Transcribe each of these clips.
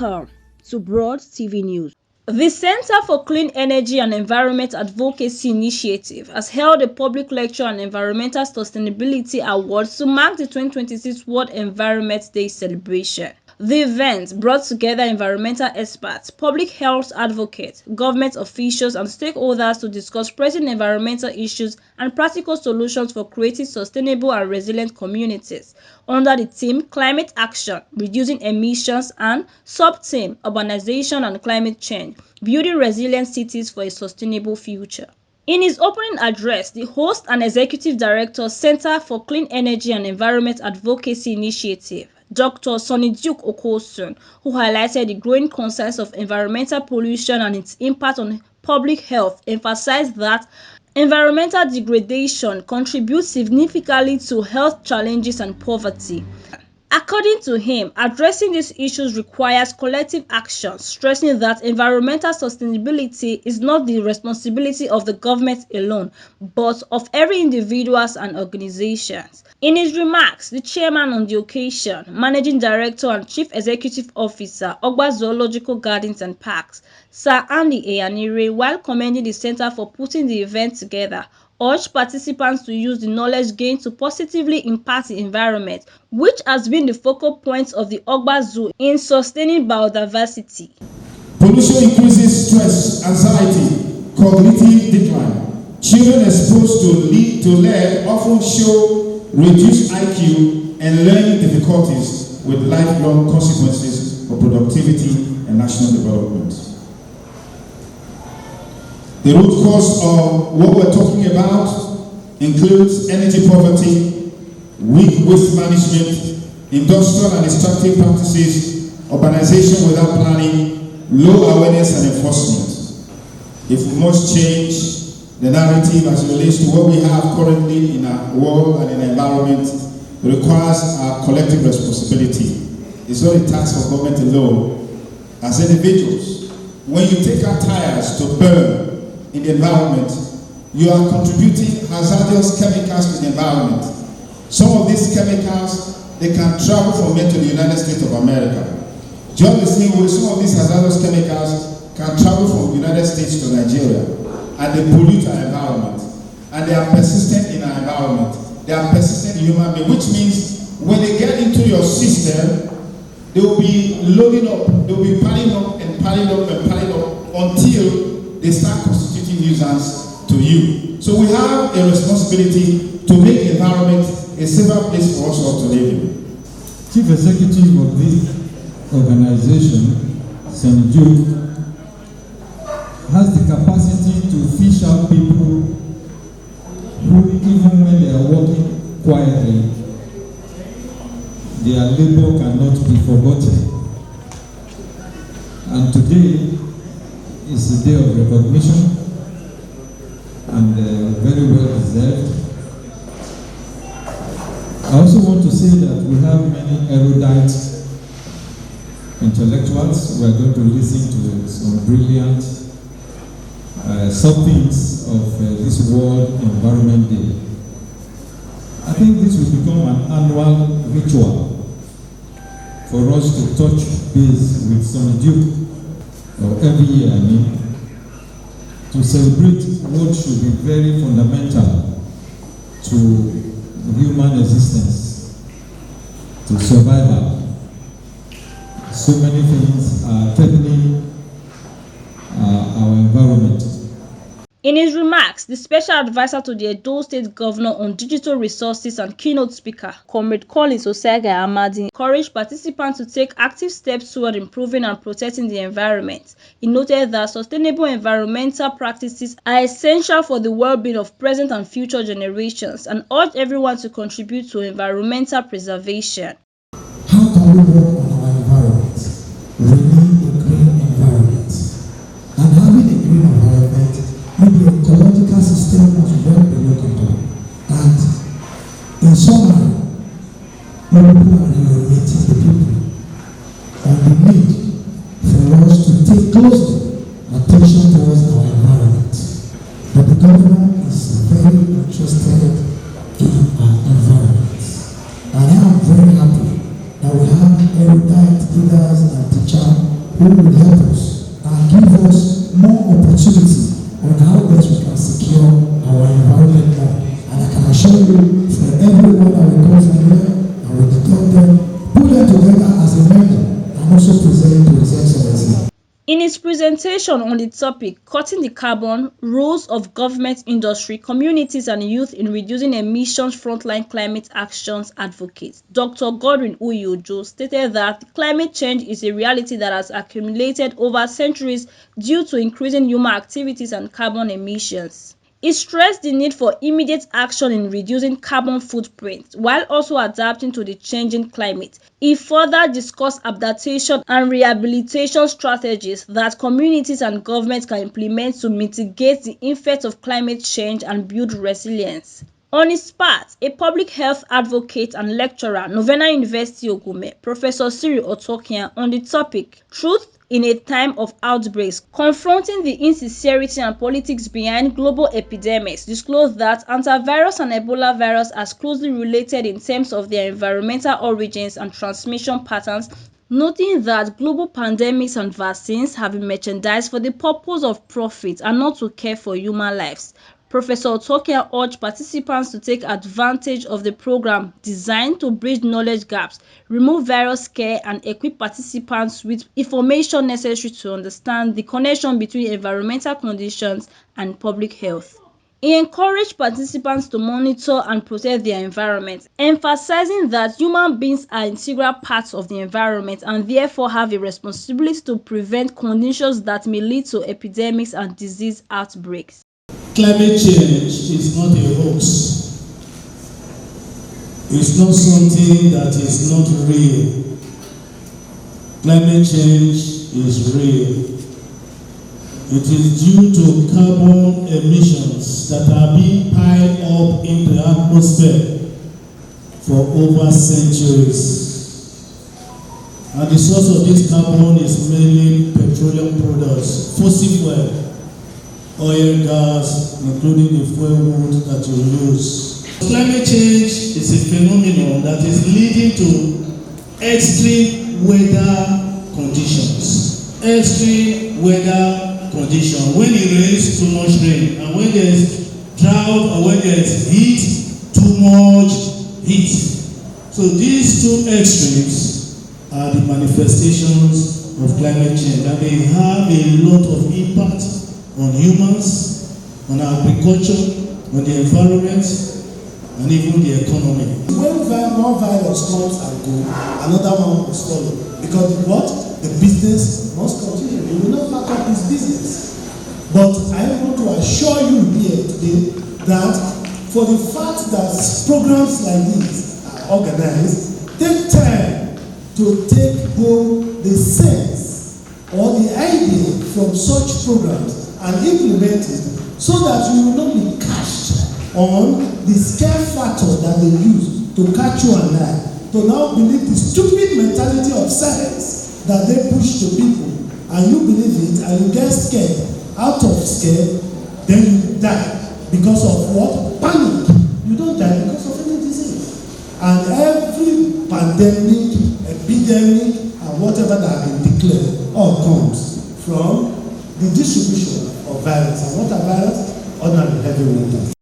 Welcome to Broad TV News. The Center for Clean Energy and Environment Advocacy Initiative has held a public lecture on Environmental Sustainability Awards to mark the 2026 World Environment Day celebration. The event brought together environmental experts, public health advocates, government officials, and stakeholders to discuss pressing environmental issues and practical solutions for creating sustainable and resilient communities under the theme Climate Action, Reducing Emissions, and sub-theme Urbanization and Climate Change, Building Resilient Cities for a Sustainable Future. In his opening address, the host and executive director, Center for Clean Energy and Environment Advocacy Initiative, Dr. Sonny Duke Okosun, who highlighted the growing concerns of environmental pollution and its impact on public health, emphasized that environmental degradation contributes significantly to health challenges and poverty. According to him, addressing these issues requires collective action, stressing that environmental sustainability is not the responsibility of the government alone, but of every individuals and organizations. In his remarks, the chairman on the occasion, Managing Director and Chief Executive Officer, Ogba Zoological Gardens and Parks, Sir Andy Eyanire, while commending the center for putting the event together, urged participants to use the knowledge gained to positively impact the environment, which has been the focal point of the Ogba Zoo in sustaining biodiversity. Pollution increases stress, anxiety, cognitive decline. Children exposed to lead often show reduced IQ and learning difficulties with lifelong consequences for productivity and national development. The root cause of what we're talking about includes energy poverty, weak waste management, industrial and extractive practices, urbanization without planning, low awareness and enforcement. If we must change the narrative as it relates to what we have currently in our world and in our environment, it requires our collective responsibility. It's not a task for government alone. As individuals, when you take our tires to burn in the environment, you are contributing hazardous chemicals to the environment. Some of these chemicals, they can travel from here to the United States of America. Just the same way, some of these hazardous chemicals can travel from the United States to Nigeria, and they pollute our environment. And they are persistent in our environment. They are persistent in human beings, which means when they get into your system, they will be loading up, they will be piling up and piling up and piling up until they start constituting nuisance to you. So we have a responsibility to make the environment a safer place for us all to live in. Chief Executive of this organization, St. Jude, has the capacity to fish out people who, even when they are working quietly, their labor cannot be forgotten. And today is a day of recognition, and very well deserved. I also want to say that we have many erudite intellectuals. We are going to listen to some brilliant sub-themes of this World Environment Day. I think this will become an annual ritual for us to touch base with some Duke, or every year, to celebrate what should be very fundamental to human existence, to survival. So many things are threatening our environment. In his remarks, the special advisor to the Edo State Governor on Digital Resources and keynote speaker, Comrade Collins Osaga Amadi, encouraged participants to take active steps toward improving and protecting the environment. He noted that sustainable environmental practices are essential for the well-being of present and future generations, and urged everyone to contribute to environmental preservation. How can we work on our environment, remain a green environment, and having a green environment, maybe ecological system as well be looking at. And in summary, people are relating the people on the need for us to take closely attention towards our environment. But the government is very interested in our environment. And I am very happy that we have erudite leaders and teachers assure you, for everyone that will come from here, I will talk them, put them together as a member, and also present to His Excellency. In his presentation on the topic, Cutting the Carbon, Roles of Government, Industry, Communities and Youth in Reducing Emissions Frontline Climate Actions Advocate, Dr. Godwin Uyojo stated that climate change is a reality that has accumulated over centuries due to increasing human activities and carbon emissions. He stressed the need for immediate action in reducing carbon footprint while also adapting to the changing climate. He further discussed adaptation and rehabilitation strategies that communities and governments can implement to mitigate the effects of climate change and build resilience. On his part, a public health advocate and lecturer, Novena University Ogume, Professor Siri Otokian, on the topic, Truth in a Time of Outbreaks, Confronting the Insincerity and Politics Behind Global Epidemics, disclosed that antivirus and Ebola virus are closely related in terms of their environmental origins and transmission patterns, noting that global pandemics and vaccines have been merchandised for the purpose of profit and not to care for human lives. Professor Otokia urged participants to take advantage of the program designed to bridge knowledge gaps, remove virus scare, and equip participants with information necessary to understand the connection between environmental conditions and public health. He encouraged participants to monitor and protect their environment, emphasizing that human beings are integral parts of the environment and therefore have a responsibility to prevent conditions that may lead to epidemics and disease outbreaks. Climate change is not a hoax. It's not something that is not real. Climate change is real. It is due to carbon emissions that are being piled up in the atmosphere for over centuries. And the source of this carbon is mainly petroleum products, fossil fuel, oil, gas, including the fuel wood that you use. Climate change is a phenomenon that is leading to extreme weather conditions. Extreme weather condition. When it rains, too much rain. And when there is drought or when there is heat, too much heat. So these two extremes are the manifestations of climate change, and they have a lot of impact on humans, on agriculture, on the environment, and even the economy. When one virus comes and goes, another one must follow. Because what? The business must continue. You will not back up his business. But I want to assure you here today that for the fact that programs like these are organized, take time to take home the sense or the idea from such programs and implement it so that you will not be catched on the scare factor that they use to catch you and I, to now believe the stupid mentality of science that they push to people, and you believe it and you get scared. Out of scare, then you die because of what? Panic. You don't die because of any disease. And every pandemic, epidemic, and whatever that has been declared all comes from the distribution of virus. And what are virus? Ordinary heavy water.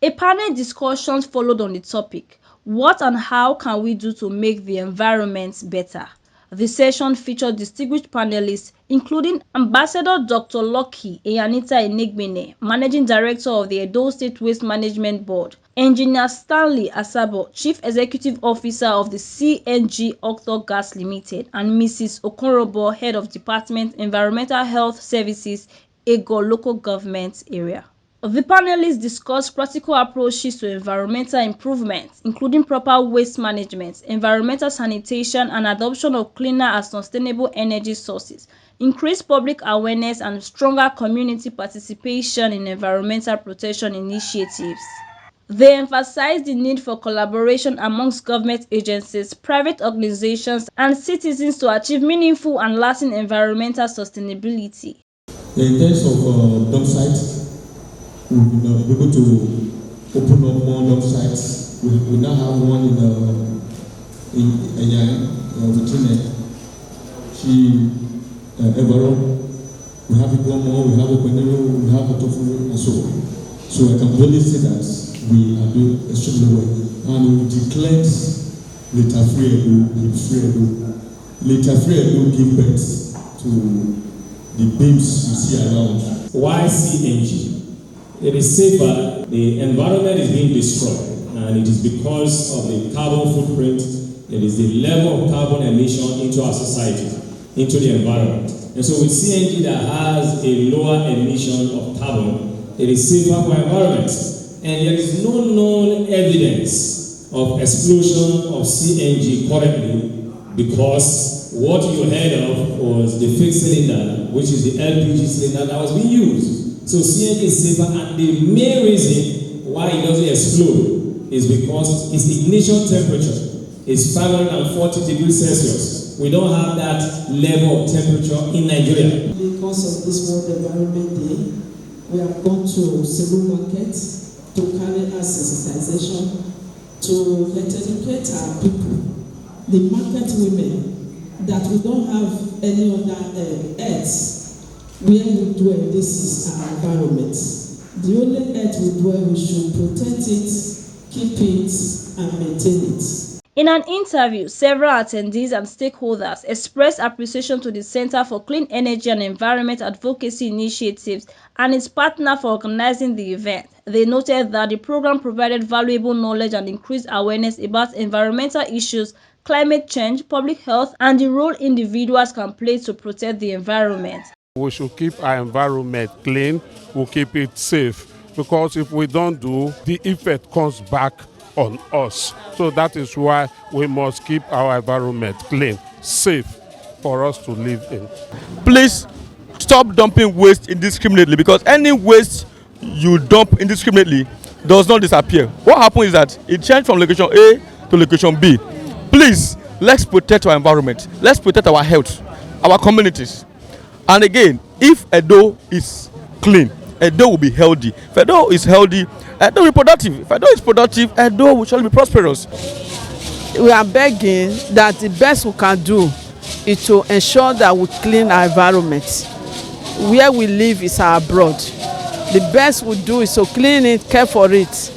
A panel discussion followed on the topic, What and how can we do to make the environment better? The session featured distinguished panelists, including Ambassador Dr. Lucky Eyanita Enegbene, Managing Director of the Edo State Waste Management Board, Engineer Stanley Asabo, Chief Executive Officer of the CNG Octo Gas Limited, and Mrs. Okorobo, Head of Department Environmental Health Services, Ego Local Government Area. The panelists discussed practical approaches to environmental improvement, including proper waste management, environmental sanitation, and adoption of cleaner and sustainable energy sources, increased public awareness, and stronger community participation in environmental protection initiatives. They emphasized the need for collaboration amongst government agencies, private organizations, and citizens to achieve meaningful and lasting environmental sustainability. In terms of dump sites, we've been able to open up more dump sites. We now have one in Enyang, Virginia. Evaro. We have one more. We have Openero. We have Otofuru, and so on. So I can clearly say that we are doing extremely well. And we declared later free give birth to the babes you see around. Why CNG? It is safer, the environment is being destroyed, and it is because of the carbon footprint, it is the level of carbon emission into our society, into the environment. And so with CNG that has a lower emission of carbon, it is safer for environment. And there is no known evidence of explosion of CNG currently, because what you heard of was the fixed cylinder, which is the LPG cylinder that was being used. So CNG is safer, and the main reason why it doesn't explode is because its ignition temperature is 540 degrees Celsius. We don't have that level of temperature in Nigeria. Because of this World Environment Day, we have gone to Cebu Market to carry out sensitization to educate our people, the market women, that we don't have any other earth where we dwell. This is our environment. The only earth we dwell, we should protect it, keep it, and maintain it. In an interview, several attendees and stakeholders expressed appreciation to the Center for Clean Energy and Environment Advocacy Initiatives and its partner for organizing the event. They noted that the program provided valuable knowledge and increased awareness about environmental issues, climate change, public health, and the role individuals can play to protect the environment. We should keep our environment clean, we'll keep it safe, because if we don't do, the effect comes back on us. So that is why we must keep our environment clean, safe for us to live in. Please stop dumping waste indiscriminately, because any waste you dump indiscriminately does not disappear. What happens is that it changes from location A to location B. Please, let's protect our environment. Let's protect our health, our communities. And again, if Edo is clean, Edo will be healthy. If Edo is healthy, Edo will be productive. If Edo is productive, Edo will surely be prosperous. We are begging that the best we can do is to ensure that we clean our environment. Where we live is our abroad. The best we do is to clean it, care for it.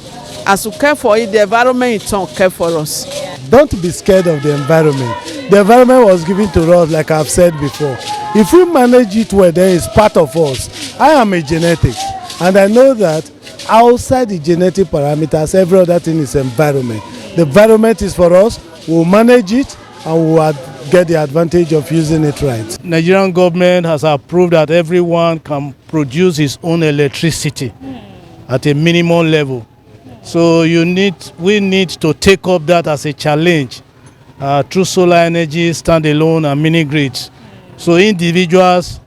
As we care for it, the environment in turn care for us. Don't be scared of the environment. The environment was given to us, like I've said before. If we manage it well, then it's part of us. I am a genetic, and I know that outside the genetic parameters, every other thing is environment. The environment is for us, we'll manage it, and we'll get the advantage of using it right. Nigerian government has approved that everyone can produce his own electricity at a minimum level. So we need to take up that as a challenge through solar energy, standalone and mini grids. So individuals,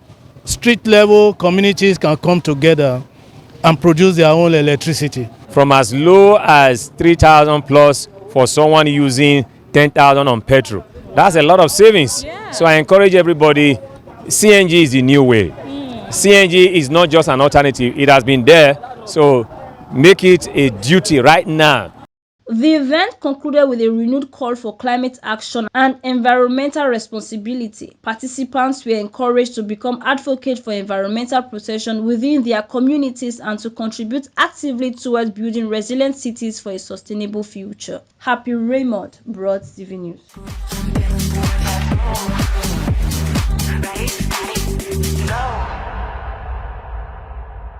street level communities can come together and produce their own electricity. From as low as 3,000 plus for someone using 10,000 on petrol. That's a lot of savings. Yeah. So I encourage everybody, CNG is the new way. CNG is not just an alternative, it has been there. So make it a duty right now. The event concluded with a renewed call for climate action and environmental responsibility. Participants were encouraged to become advocates for environmental protection within their communities and to contribute actively towards building resilient cities for a sustainable future. Happy Raymond, Broad TV News.